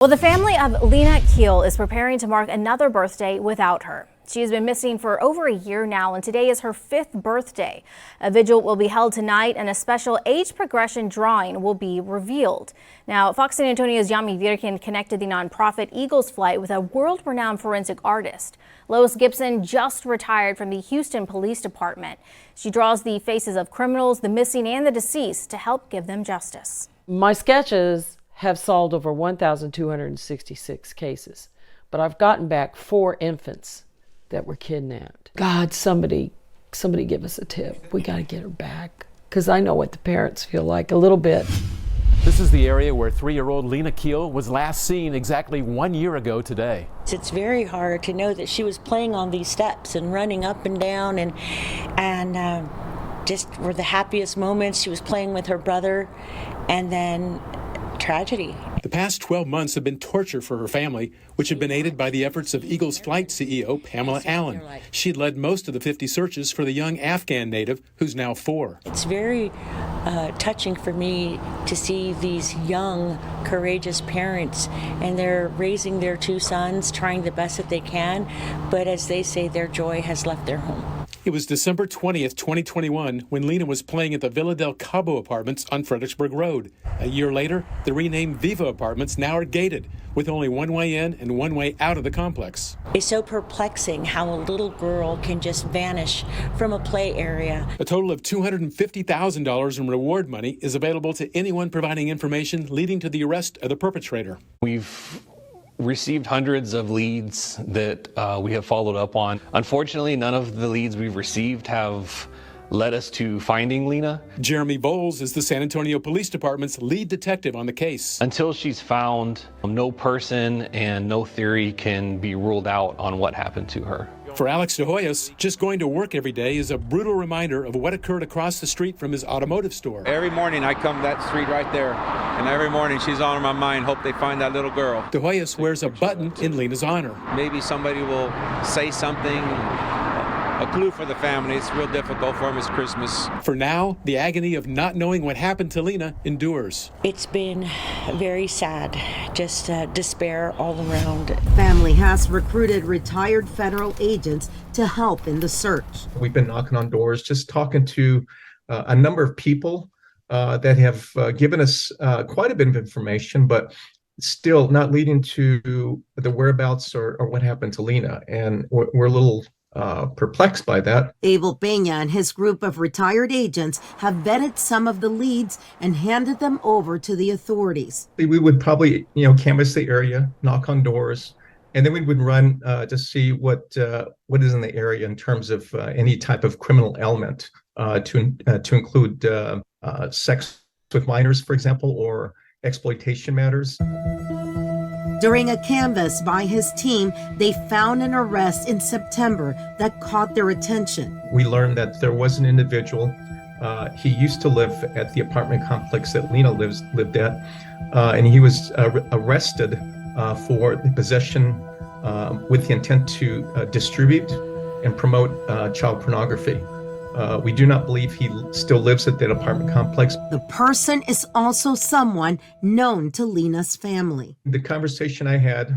Well, the family of Lina Khil is preparing to mark another birthday without her. She has been missing for over a year now, and today is her 5th birthday. A vigil will be held tonight, and a special age progression drawing will be revealed. Now, Fox San Antonio's Yami connected the nonprofit Eagles Flight with a world-renowned forensic artist. Lois Gibson just retired from the Houston Police Department. She draws the faces of criminals, the missing, and the deceased to help give them justice. My sketches have solved over 1,266 cases, but I've gotten back 4 infants that were kidnapped. God, somebody give us a tip. We got to get her back, because I know what the parents feel like a little bit. This is the area where 3-year-old Lina Khil was last seen exactly 1 year ago today. It's very hard to know that she was playing on these steps and running up and down and just were the happiest moments. She was playing with her brother, and then tragedy. The past 12 months have been torture for her family, which have been aided by the efforts of Eagles Flight CEO Pamela Allen. She led most of the 50 searches for the young Afghan native, who's now 4. It's very touching for me to see these young, courageous parents, and they're raising their 2 sons, trying the best that they can, but as they say, their joy has left their home. It was December 20th, 2021, when Lina was playing at the Villas del Cabo Apartments on Fredericksburg Road. A year later, the renamed Vive Apartments now are gated, with only one way in and one way out of the complex. It's so perplexing how a little girl can just vanish from a play area. A total of $250,000 in reward money is available to anyone providing information leading to the arrest of the perpetrator. We've received hundreds of leads that we have followed up on. Unfortunately, none of the leads we've received have led us to finding Lina. Jeremy Bowles is the San Antonio Police Department's lead detective on the case. Until she's found, no person and no theory can be ruled out on what happened to her. For Alex De Hoyos, just going to work every day is a brutal reminder of what occurred across the street from his automotive store. Every morning I come that street right there, and every morning she's on my mind. Hope they find that little girl. De Hoyos wears a button in Lina's honor. Maybe somebody will say something, a clue for the family. It's real difficult for them. It's Christmas. For now, the agony of not knowing what happened to Lina endures. It's been very sad, just despair all around. Family has recruited retired federal agents to help in the search. We've been knocking on doors, just talking to a number of people that have given us quite a bit of information, but still not leading to the whereabouts or what happened to Lina. And we're a little perplexed by that. Abel Peña and his group of retired agents have vetted some of the leads and handed them over to the authorities. We would probably, canvass the area, knock on doors, and then we would run to see what is in the area in terms of any type of criminal element, to include sex with minors, for example, or exploitation matters. During a canvass by his team, they found an arrest in September that caught their attention. We learned that there was an individual. He used to live at the apartment complex that Lina lived at, and he was arrested for the possession with the intent to distribute and promote child pornography. We do not believe he still lives at that apartment complex. The person is also someone known to Lina's family. The conversation I had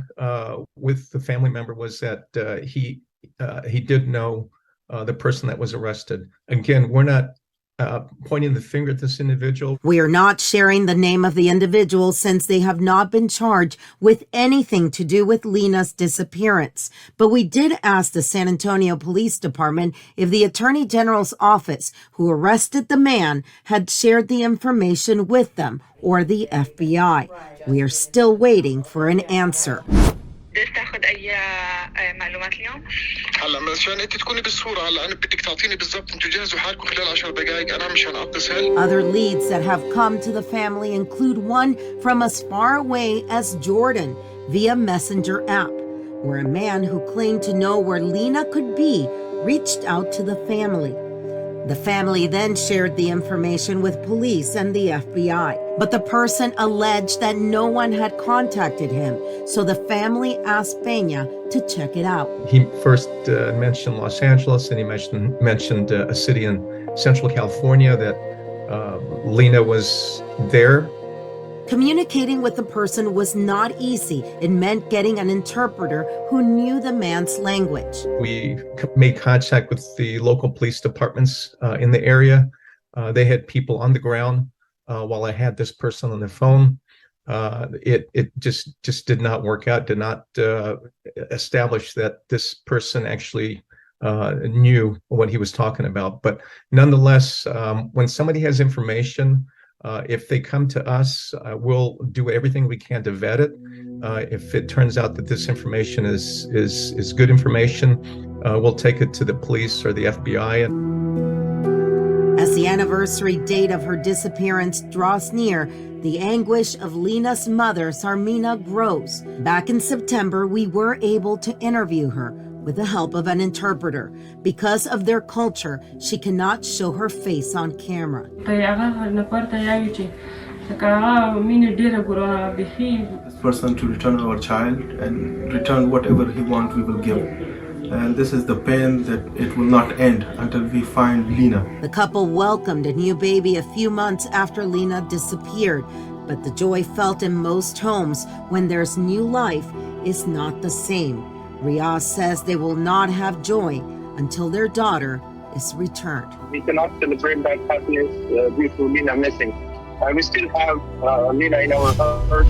with the family member was that he did know the person that was arrested. Again, we're not pointing the finger at this individual. We are not sharing the name of the individual since they have not been charged with anything to do with Lina's disappearance. But we did ask the San Antonio Police Department if the Attorney General's office, who arrested the man, had shared the information with them or the FBI. We are still waiting for an answer. تاخذ اي معلومات اليوم؟ هلا مشان انت تكوني بالصوره هلا انا بدك تعطيني بالضبط انتم جهزوا حالكم خلال 10 دقائق انا مشان اتصل. Other leads that have come to the family include one from as far away as Jordan via Messenger app, where a man who claimed to know where Lina could be reached out to the family. The family then shared the information with police and the FBI, but the person alleged that no one had contacted him, so the family asked Peña to check it out. He first mentioned Los Angeles, and he mentioned a city in Central California that Lina was there. Communicating with the person was not easy. It meant getting an interpreter who knew the man's language. We made contact with the local police departments in the area. They had people on the ground while I had this person on the phone. It just did not work out, did not establish that this person actually knew what he was talking about. But nonetheless, when somebody has information, if they come to us, we'll do everything we can to vet it. If it turns out that this information is good information, we'll take it to the police or the FBI. As the anniversary date of her disappearance draws near, the anguish of Lina's mother, Sarmina, grows. Back in September, we were able to interview her with the help of an interpreter. Because of their culture, she cannot show her face on camera. This person to return our child and return whatever he wants, we will give. And this is the pain that it will not end until we find Lina. The couple welcomed a new baby a few months after Lina disappeared, but the joy felt in most homes when there's new life is not the same. Riaz says they will not have joy until their daughter is returned. We cannot celebrate that happiness due to Lina missing. We still have Lina in our hearts.